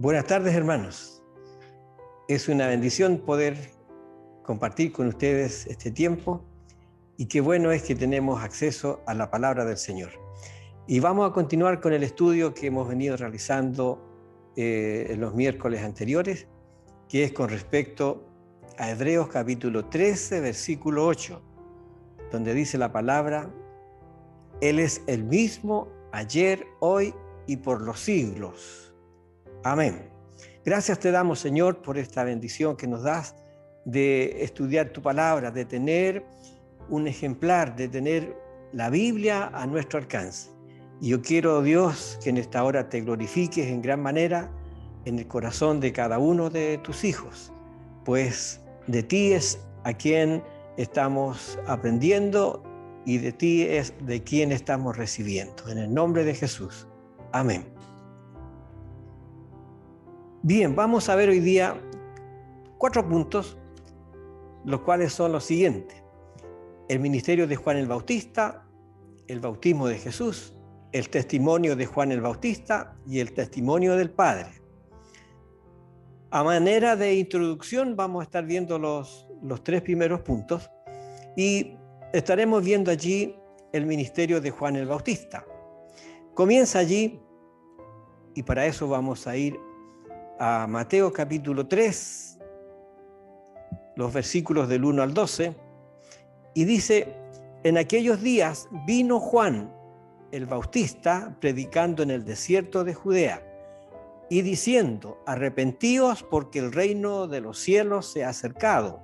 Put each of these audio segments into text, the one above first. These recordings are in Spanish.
Buenas tardes, hermanos. Es una bendición poder compartir con ustedes este tiempo y qué bueno es que tenemos acceso a la palabra del Señor. Y vamos a continuar con el estudio que hemos venido realizando en los miércoles anteriores, que es con respecto a Hebreos capítulo 13, versículo 8, donde dice la palabra: Él es el mismo ayer, hoy y por los siglos. Amén. Gracias te damos, Señor, por esta bendición que nos das de estudiar tu palabra, de tener un ejemplar, de tener la Biblia a nuestro alcance. Y yo quiero, Dios, que en esta hora te glorifiques en gran manera en el corazón de cada uno de tus hijos, pues de ti es a quien estamos aprendiendo y de ti es de quien estamos recibiendo. En el nombre de Jesús. Amén. Bien, vamos a ver hoy día 4 puntos, los cuales son los siguientes: el ministerio de Juan el Bautista, el bautismo de Jesús, el testimonio de Juan el Bautista y el testimonio del Padre. A manera de introducción vamos a estar viendo los 3 primeros puntos y estaremos viendo allí el ministerio de Juan el Bautista. Comienza allí y para eso vamos a ir a Mateo capítulo 3, los versículos del 1 al 12, y dice: en aquellos días vino Juan el Bautista predicando en el desierto de Judea y diciendo: arrepentíos porque el reino de los cielos se ha acercado,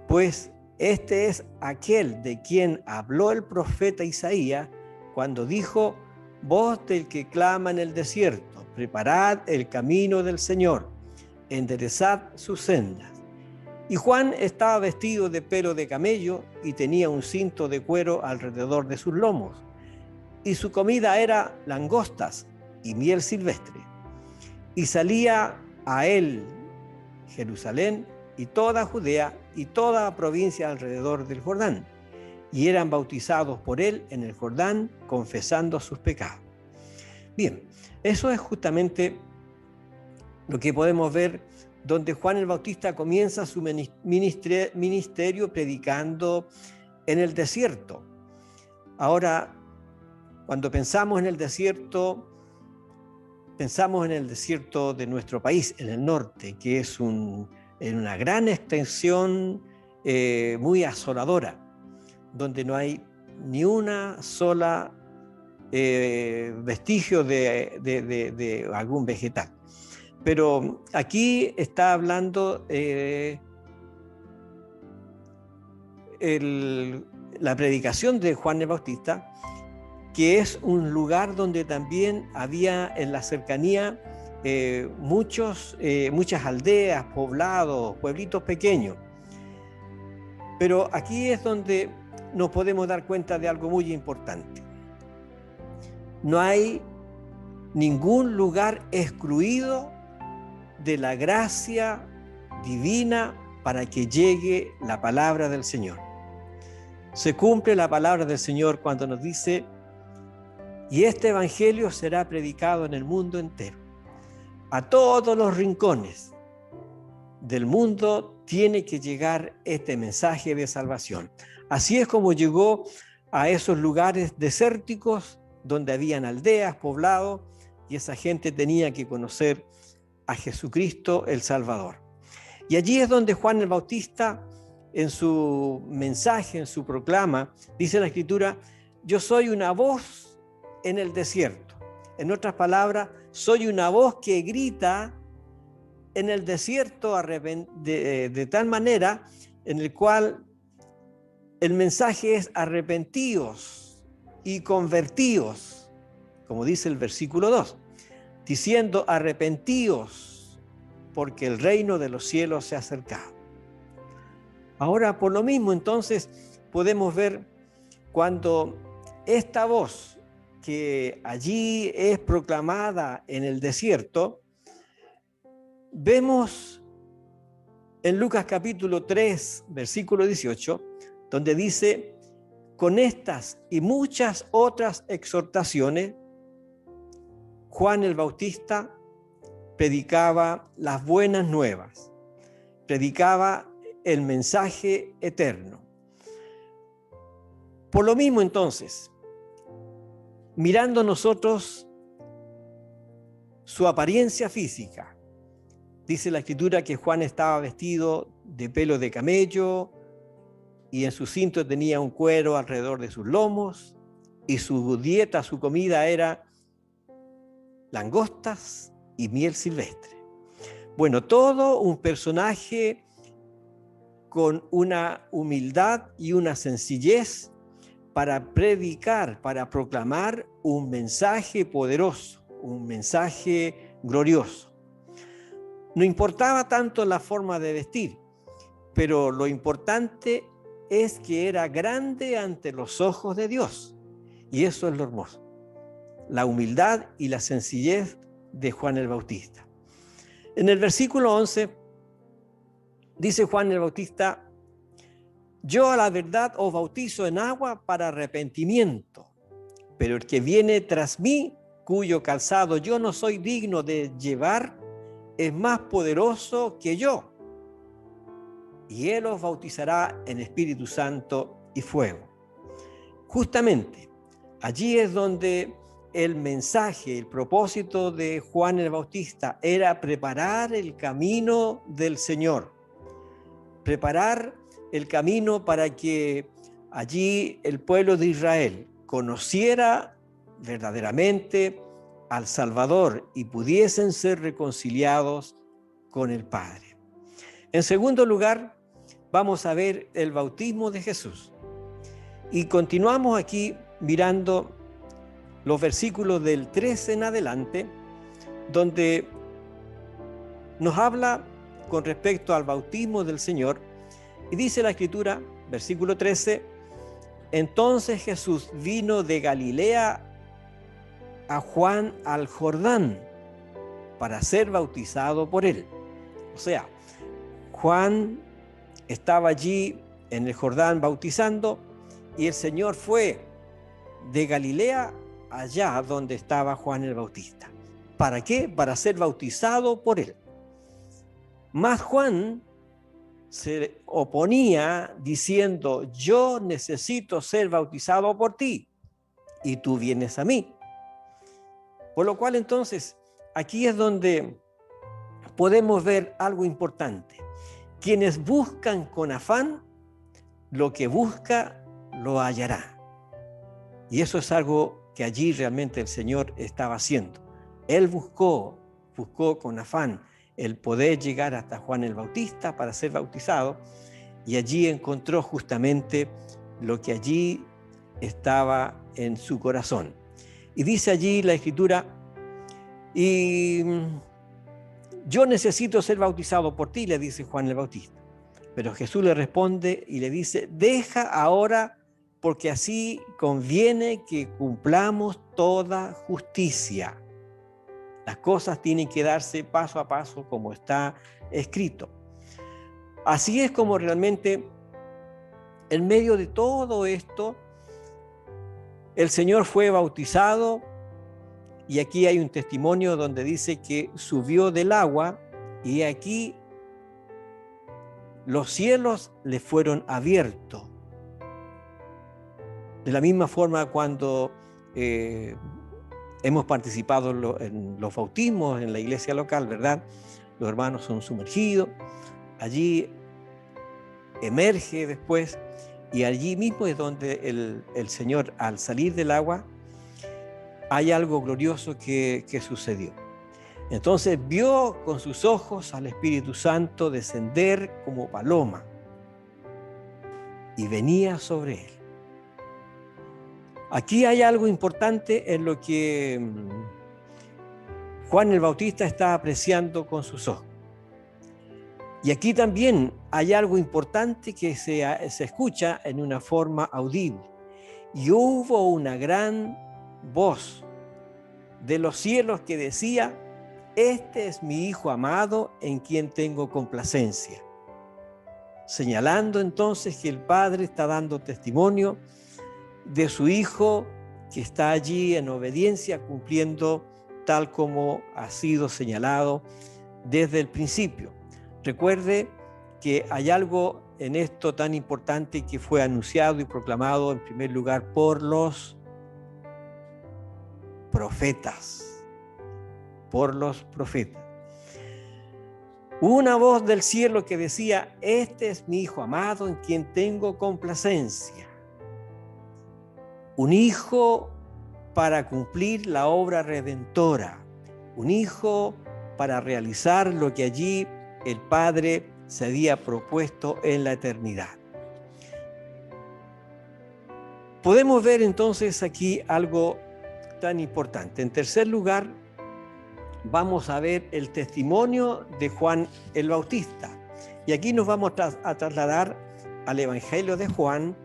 pues este es aquel de quien habló el profeta Isaías cuando dijo: voz del que clama en el desierto, preparad el camino del Señor, enderezad sus sendas. Y Juan estaba vestido de pelo de camello y tenía un cinto de cuero alrededor de sus lomos, y su comida era langostas y miel silvestre. Y salía a él Jerusalén y toda Judea y toda provincia alrededor del Jordán, y eran bautizados por él en el Jordán, confesando sus pecados. Bien, eso es justamente lo que podemos ver, donde Juan el Bautista comienza su ministerio predicando en el desierto. Ahora, cuando pensamos en el desierto, pensamos en el desierto de nuestro país, en el norte, que es en una gran extensión muy asoladora, donde no hay ni una sola vestigio de algún vegetal. Pero aquí está hablando la predicación de Juan el Bautista, que es un lugar donde también había en la cercanía muchas aldeas, poblados, pueblitos pequeños. Pero aquí es donde nos podemos dar cuenta de algo muy importante. No hay ningún lugar excluido de la gracia divina para que llegue la palabra del Señor. Se cumple la palabra del Señor cuando nos dice: y este evangelio será predicado en el mundo entero. A todos los rincones del mundo tiene que llegar este mensaje de salvación. Así es como llegó a esos lugares desérticos donde habían aldeas, poblados, y esa gente tenía que conocer a Jesucristo el Salvador. Y allí es donde Juan el Bautista, en su mensaje, en su proclama, dice la Escritura: yo soy una voz en el desierto. En otras palabras, soy una voz que grita en el desierto de tal manera en el cual el mensaje es: arrepentíos y convertíos, como dice el versículo 2, diciendo: arrepentíos porque el reino de los cielos se ha acercado. Ahora, por lo mismo, entonces, podemos ver cuando esta voz que allí es proclamada en el desierto, vemos en Lucas capítulo 3, versículo 18, donde dice: con estas y muchas otras exhortaciones, Juan el Bautista predicaba las buenas nuevas, predicaba el mensaje eterno. Por lo mismo, entonces, mirando nosotros su apariencia física, dice la Escritura que Juan estaba vestido de pelo de camello y en su cinto tenía un cuero alrededor de sus lomos, y su dieta, su comida era langostas y miel silvestre. Bueno, todo un personaje con una humildad y una sencillez para predicar, para proclamar un mensaje poderoso, un mensaje glorioso. No importaba tanto la forma de vestir, pero lo importante es que era grande ante los ojos de Dios. Y eso es lo hermoso, la humildad y la sencillez de Juan el Bautista. En el versículo 11 dice Juan el Bautista: yo a la verdad os bautizo en agua para arrepentimiento, pero el que viene tras mí, cuyo calzado yo no soy digno de llevar, es más poderoso que yo, y él os bautizará en Espíritu Santo y fuego. Justamente allí es donde el mensaje, el propósito de Juan el Bautista era preparar el camino del Señor, preparar el camino para que allí el pueblo de Israel conociera verdaderamente al Salvador y pudiesen ser reconciliados con el Padre. En segundo lugar, vamos a ver el bautismo de Jesús. Y continuamos aquí mirando los versículos del 13 en adelante, donde nos habla con respecto al bautismo del Señor, y dice la Escritura, versículo 13: entonces Jesús vino de Galilea a Juan al Jordán para ser bautizado por él. O sea, Juan estaba allí en el Jordán bautizando, y el Señor fue de Galilea allá donde estaba Juan el Bautista. ¿Para qué? Para ser bautizado por él. Mas Juan se oponía diciendo: yo necesito ser bautizado por ti y tú vienes a mí. Por lo cual, entonces, aquí es donde podemos ver algo importante. Quienes buscan con afán, lo que busca lo hallará. Y eso es algo que allí realmente el Señor estaba haciendo. Él buscó con afán el poder llegar hasta Juan el Bautista para ser bautizado, y allí encontró justamente lo que allí estaba en su corazón. Y dice allí la Escritura: y yo necesito ser bautizado por ti, le dice Juan el Bautista. Pero Jesús le responde y le dice: deja ahora, porque así conviene que cumplamos toda justicia. Las cosas tienen que darse paso a paso como está escrito. Así es como realmente, en medio de todo esto, el Señor fue bautizado, y aquí hay un testimonio donde dice que subió del agua, y aquí los cielos le fueron abiertos. De la misma forma, cuando hemos participado en los bautismos en la iglesia local, ¿verdad? Los hermanos son sumergidos, allí emerge después, y allí mismo es donde el Señor, al salir del agua, hay algo glorioso que sucedió. Entonces vio con sus ojos al Espíritu Santo descender como paloma y venía sobre él. Aquí hay algo importante en lo que Juan el Bautista está apreciando con sus ojos. Y aquí también hay algo importante que se escucha en una forma audible. Y hubo una gran voz de los cielos que decía: este es mi Hijo amado, en quien tengo complacencia. Señalando entonces que el Padre está dando testimonio de su Hijo, que está allí en obediencia, cumpliendo tal como ha sido señalado desde el principio. Recuerde que hay algo en esto tan importante que fue anunciado y proclamado en primer lugar por los profetas. Por los profetas. Hubo una voz del cielo que decía: este es mi Hijo amado en quien tengo complacencia. Un hijo para cumplir la obra redentora. Un hijo para realizar lo que allí el Padre se había propuesto en la eternidad. Podemos ver entonces aquí algo tan importante. En tercer lugar, vamos a ver el testimonio de Juan el Bautista. Y aquí nos vamos a trasladar al Evangelio de Juan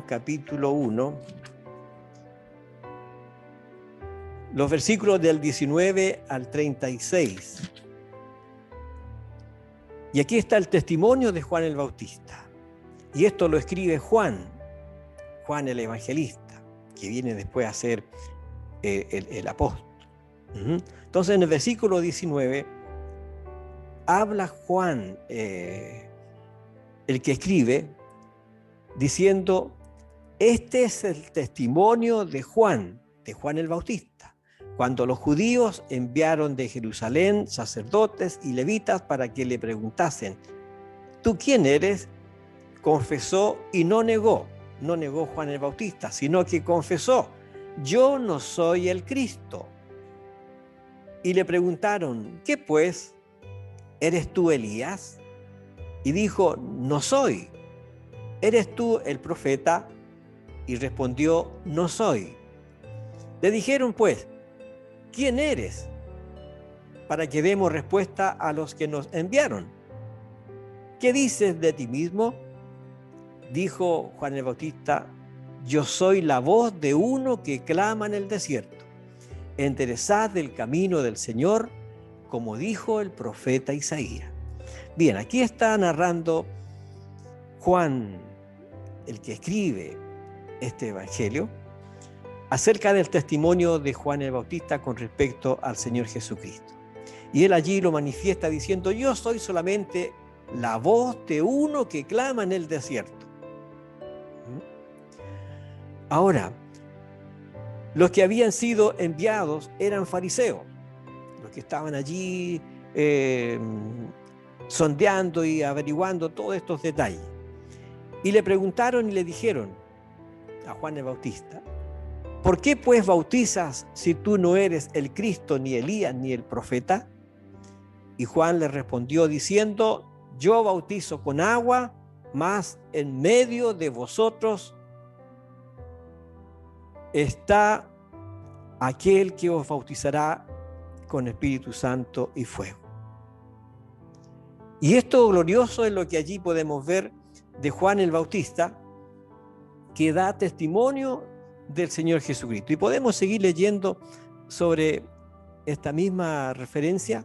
capítulo 1, los versículos del 19 al 36. Y aquí está el testimonio de Juan el Bautista. Y esto lo escribe Juan el Evangelista, que viene después a ser el apóstol. Entonces, en el versículo 19, habla Juan, el que escribe, diciendo: este es el testimonio de Juan el Bautista, cuando los judíos enviaron de Jerusalén sacerdotes y levitas para que le preguntasen: ¿tú quién eres? Confesó y no negó Juan el Bautista, sino que confesó: yo no soy el Cristo. Y le preguntaron: ¿qué pues? ¿Eres tú Elías? Y dijo: no soy. ¿Eres tú el profeta? Y respondió: no soy. Le dijeron pues: ¿quién eres? Para que demos respuesta a los que nos enviaron. ¿Qué dices de ti mismo? Dijo Juan el Bautista: yo soy la voz de uno que clama en el desierto: enderezad el camino del Señor, como dijo el profeta Isaías. Bien, aquí está narrando Juan, el que escribe este evangelio, acerca del testimonio de Juan el Bautista con respecto al Señor Jesucristo. Y él allí lo manifiesta diciendo: yo soy solamente la voz de uno que clama en el desierto. Ahora, los que habían sido enviados eran fariseos, los que estaban allí sondeando y averiguando todos estos detalles. Y le preguntaron y le dijeron a Juan el Bautista: ¿por qué pues bautizas si tú no eres el Cristo, ni Elías, ni el profeta? Y Juan le respondió diciendo: yo bautizo con agua, mas en medio de vosotros está aquel que os bautizará con Espíritu Santo y fuego. Y esto glorioso es lo que allí podemos ver de Juan el Bautista, que da testimonio del Señor Jesucristo. Y podemos seguir leyendo sobre esta misma referencia,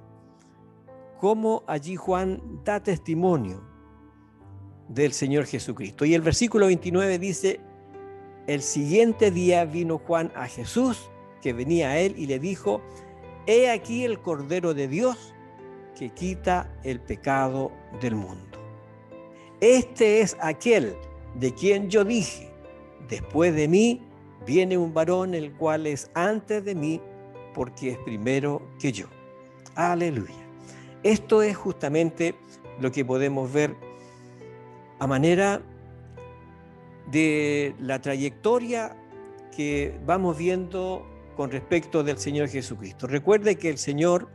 cómo allí Juan da testimonio del Señor Jesucristo. Y el versículo 29 dice: el siguiente día vino Juan a Jesús, que venía a él, y le dijo: he aquí el Cordero de Dios que quita el pecado del mundo. Este es aquel de quien yo dije: después de mí viene un varón el cual es antes de mí, porque es primero que yo. Aleluya. Esto es justamente lo que podemos ver a manera de la trayectoria que vamos viendo con respecto del Señor Jesucristo. Recuerde que el Señor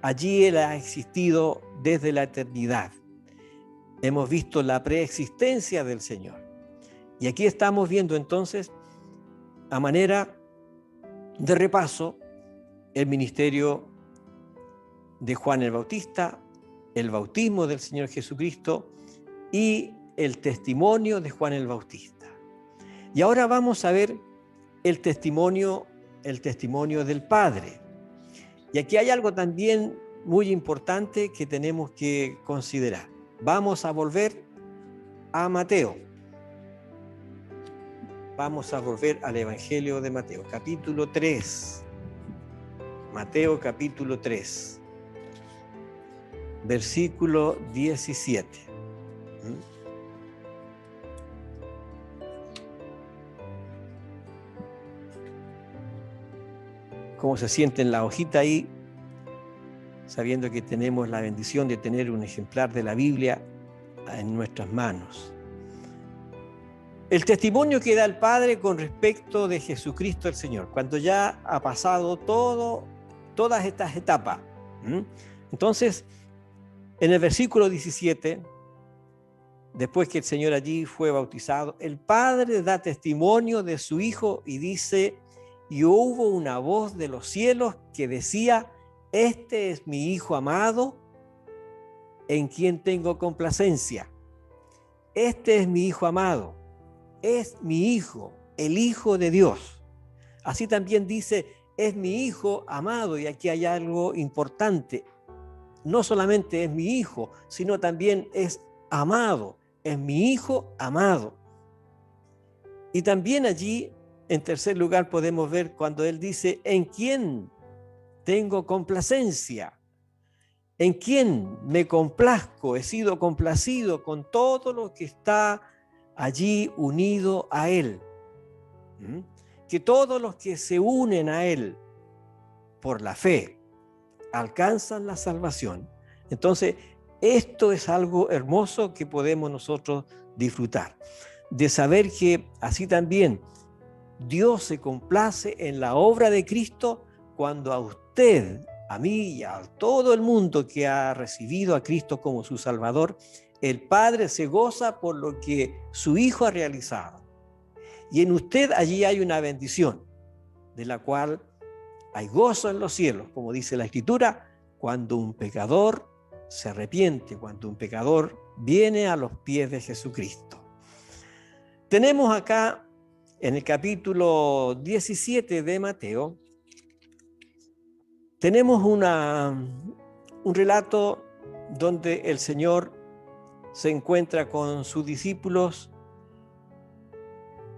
allí Él ha existido desde la eternidad. Hemos visto la preexistencia del Señor. Y aquí estamos viendo entonces, a manera de repaso, el ministerio de Juan el Bautista, el bautismo del Señor Jesucristo y el testimonio de Juan el Bautista. Y ahora vamos a ver el testimonio del Padre. Y aquí hay algo también muy importante que tenemos que considerar. Vamos a volver a Mateo. vamos a volver al Evangelio de Mateo, capítulo 3. Mateo capítulo 3, versículo 17. ¿Cómo se siente en la hojita ahí? Sabiendo que tenemos la bendición de tener un ejemplar de la Biblia en nuestras manos. El testimonio que da el Padre con respecto de Jesucristo el Señor, cuando ya ha pasado todas estas etapas. Entonces, en el versículo 17, después que el Señor allí fue bautizado, el Padre da testimonio de su Hijo y dice: y hubo una voz de los cielos que decía: este es mi Hijo amado, en quien tengo complacencia. Este es mi Hijo amado, es mi Hijo, el Hijo de Dios. Así también dice: es mi Hijo amado, y aquí hay algo importante. No solamente es mi Hijo, sino también es amado, es mi Hijo amado. Y también allí, en tercer lugar, podemos ver cuando Él dice: en quien tengo complacencia, en quien me complazco, he sido complacido con todo lo que está allí unido a Él. Que todos los que se unen a Él por la fe alcanzan la salvación. Entonces, esto es algo hermoso que podemos nosotros disfrutar, de saber que así también Dios se complace en la obra de Cristo cuando a usted, a mí y a todo el mundo que ha recibido a Cristo como su Salvador, el Padre se goza por lo que su Hijo ha realizado. Y en usted allí hay una bendición, de la cual hay gozo en los cielos, como dice la Escritura, cuando un pecador se arrepiente, cuando un pecador viene a los pies de Jesucristo. Tenemos acá en el capítulo 17 de Mateo, tenemos un relato donde el Señor se encuentra con sus discípulos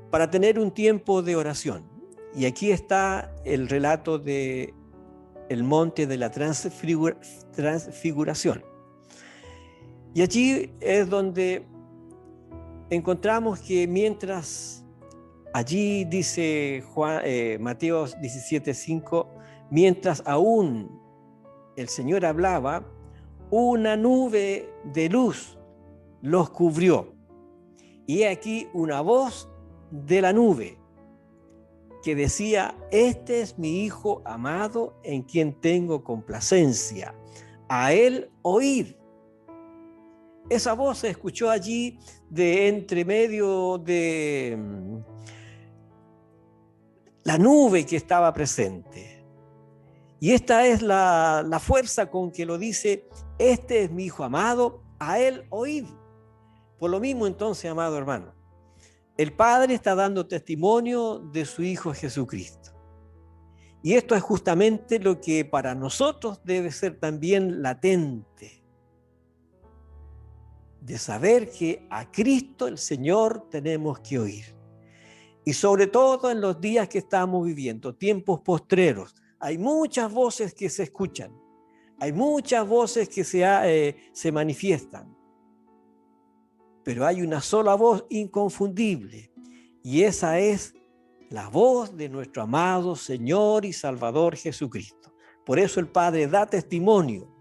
para tener un tiempo de oración. Y aquí está el relato de el monte de la transfiguración. Y allí es donde encontramos que mientras allí dice Mateo 17:5, mientras aún el Señor hablaba, una nube de luz los cubrió. Y aquí una voz de la nube que decía: este es mi Hijo amado, en quien tengo complacencia, a él oíd. Esa voz se escuchó allí de entre medio de la nube que estaba presente. Y esta es la fuerza con que lo dice: este es mi Hijo amado, a él oíd. Por lo mismo, entonces, amado hermano, el Padre está dando testimonio de su Hijo Jesucristo. Y esto es justamente lo que para nosotros debe ser también latente, de saber que a Cristo el Señor tenemos que oír. Y sobre todo en los días que estamos viviendo, tiempos postreros, hay muchas voces que se escuchan, hay muchas voces que se manifiestan, pero hay una sola voz inconfundible, y esa es la voz de nuestro amado Señor y Salvador Jesucristo. Por eso el Padre da testimonio.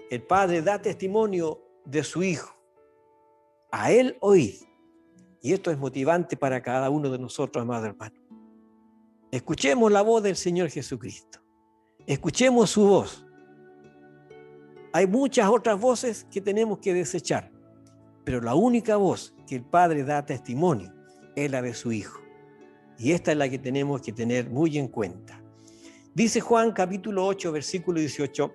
El Padre da testimonio de su Hijo. A él oíd. Y esto es motivante para cada uno de nosotros, amado hermano. Escuchemos la voz del Señor Jesucristo. Escuchemos su voz. Hay muchas otras voces que tenemos que desechar, pero la única voz que el Padre da testimonio es la de su Hijo. Y esta es la que tenemos que tener muy en cuenta. Dice Juan capítulo 8, versículo 18,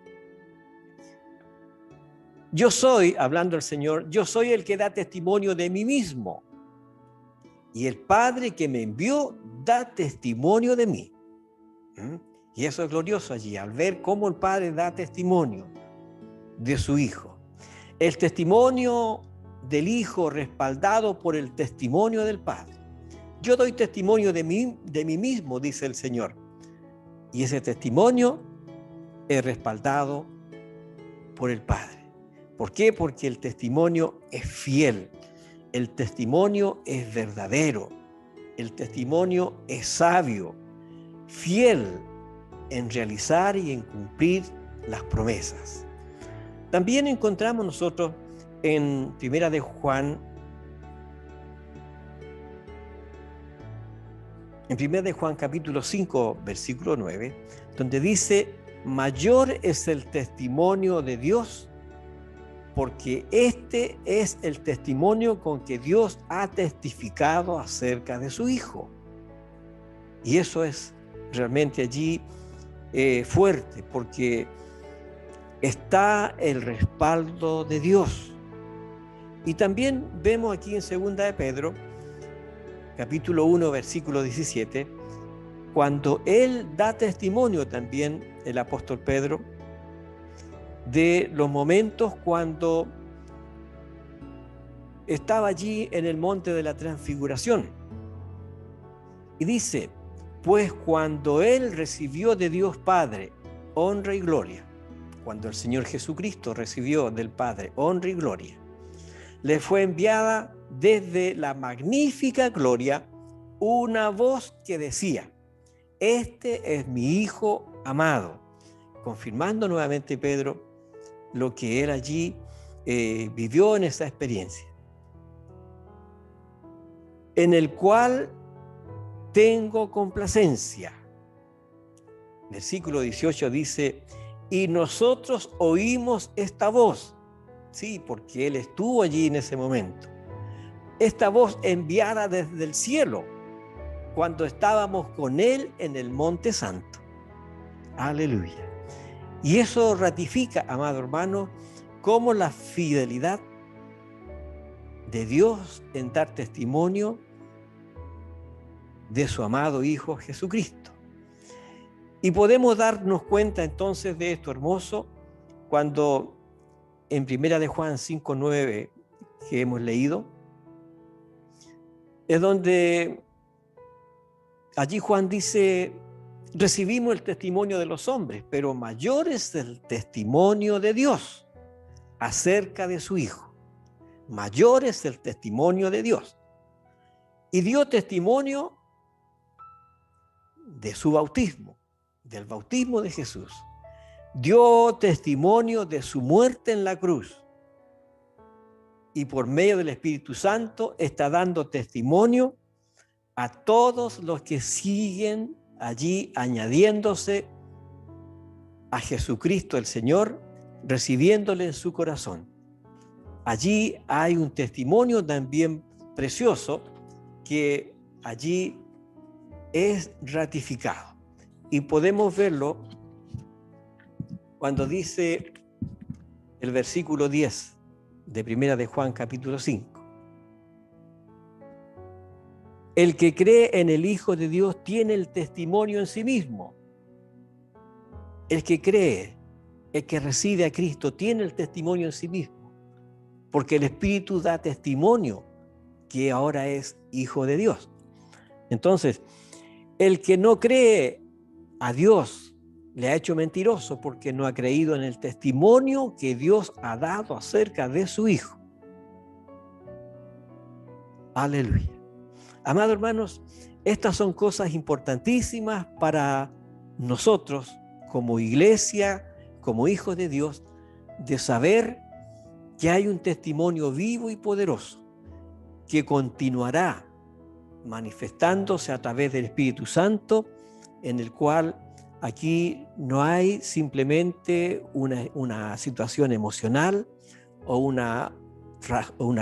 yo soy, hablando el Señor, yo soy el que da testimonio de mí mismo. Y el Padre que me envió da testimonio de mí. Y eso es glorioso allí, al ver cómo el Padre da testimonio de su Hijo. El testimonio del Hijo respaldado por el testimonio del Padre. Yo doy testimonio de mí mismo, dice el Señor. Y ese testimonio es respaldado por el Padre. ¿Por qué? Porque el testimonio es fiel, el testimonio es verdadero, el testimonio es sabio, fiel en realizar y en cumplir las promesas. También encontramos nosotros en Primera de Juan, capítulo 5, versículo 9, donde dice: mayor es el testimonio de Dios, porque este es el testimonio con que Dios ha testificado acerca de su Hijo. Y eso es realmente allí fuerte, porque está el respaldo de Dios. Y también vemos aquí en 2 de Pedro, capítulo 1, versículo 17, cuando él da testimonio también, el apóstol Pedro, de los momentos cuando estaba allí en el monte de la transfiguración. Y dice: pues cuando él recibió de Dios Padre honra y gloria, cuando el Señor Jesucristo recibió del Padre honra y gloria, le fue enviada desde la magnífica gloria una voz que decía: este es mi Hijo amado, confirmando nuevamente Pedro lo que él allí vivió en esa experiencia, en el cual tengo complacencia. Versículo 18 dice: y nosotros oímos esta voz. Sí, porque él estuvo allí en ese momento. Esta voz enviada desde el cielo, cuando estábamos con él en el Monte Santo. Aleluya. Y eso ratifica, amado hermano, cómo la fidelidad de Dios en dar testimonio de su amado Hijo Jesucristo. Y podemos darnos cuenta entonces de esto hermoso cuando en 1 de Juan 5:9 que hemos leído, es donde allí Juan dice: recibimos el testimonio de los hombres, pero mayor es el testimonio de Dios acerca de su Hijo. Mayor es el testimonio de Dios. Y dio testimonio de su bautismo, del bautismo de Jesús. Dio testimonio de su muerte en la cruz. Y por medio del Espíritu Santo está dando testimonio a todos los que siguen allí añadiéndose a Jesucristo el Señor, recibiéndole en su corazón. Allí hay un testimonio también precioso que allí es ratificado. Y podemos verlo cuando dice el versículo 10 de 1 de Juan capítulo 5. El que cree en el Hijo de Dios tiene el testimonio en sí mismo. El que cree, el que recibe a Cristo, tiene el testimonio en sí mismo, porque el Espíritu da testimonio que ahora es Hijo de Dios. Entonces, el que no cree a Dios le ha hecho mentiroso, porque no ha creído en el testimonio que Dios ha dado acerca de su Hijo. Aleluya. Amados hermanos, estas son cosas importantísimas para nosotros como iglesia, como hijos de Dios, de saber que hay un testimonio vivo y poderoso que continuará manifestándose a través del Espíritu Santo, en el cual aquí no hay simplemente una situación emocional o una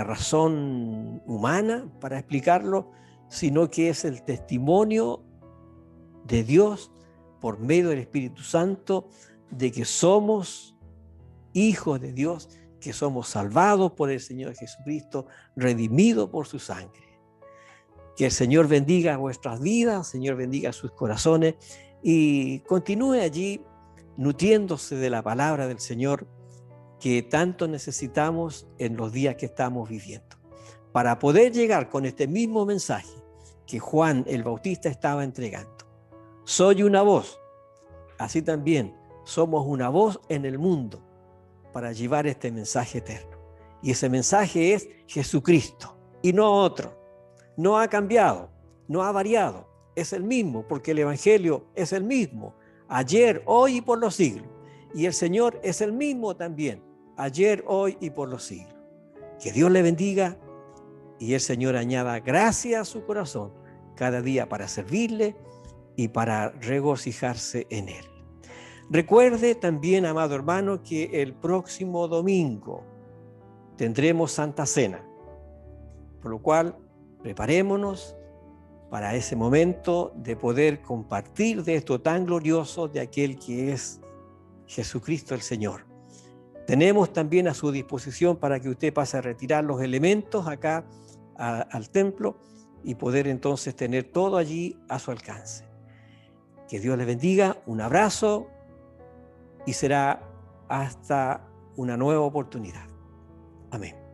razón humana para explicarlo, sino que es el testimonio de Dios por medio del Espíritu Santo de que somos hijos de Dios, que somos salvados por el Señor Jesucristo, redimidos por su sangre. Que el Señor bendiga vuestras vidas, el Señor bendiga sus corazones y continúe allí nutriéndose de la palabra del Señor que tanto necesitamos en los días que estamos viviendo, para poder llegar con este mismo mensaje que Juan el Bautista estaba entregando. Soy una voz. Así también somos una voz en el mundo para llevar este mensaje eterno. Y ese mensaje es Jesucristo y no otro. No ha cambiado, no ha variado. Es el mismo, porque el Evangelio es el mismo, ayer, hoy y por los siglos. Y el Señor es el mismo también, ayer, hoy y por los siglos. Que Dios le bendiga y el Señor añada gracia a su corazón cada día para servirle y para regocijarse en él. Recuerde también, amado hermano, que el próximo domingo tendremos Santa Cena, por lo cual preparémonos para ese momento de poder compartir de esto tan glorioso de aquel que es Jesucristo el Señor. Tenemos también a su disposición para que usted pase a retirar los elementos acá al templo y poder entonces tener todo allí a su alcance. Que Dios le bendiga, un abrazo y será hasta una nueva oportunidad. Amén.